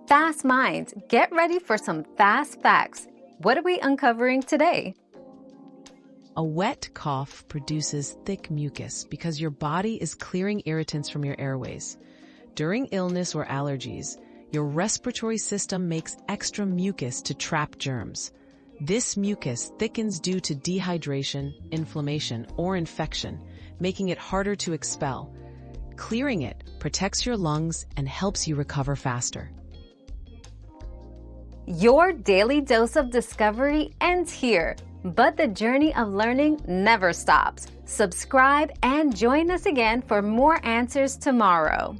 Fast minds, get ready for some fast facts. What are we uncovering today? A wet cough produces thick mucus because your body is clearing irritants from your airways. During illness or allergies, your respiratory system makes extra mucus to trap germs. This mucus thickens due to dehydration, inflammation, or infection, making it harder to expel. Clearing it protects your lungs and helps you recover faster. Your daily dose of discovery ends here, but the journey of learning never stops. Subscribe and join us again for more answers tomorrow.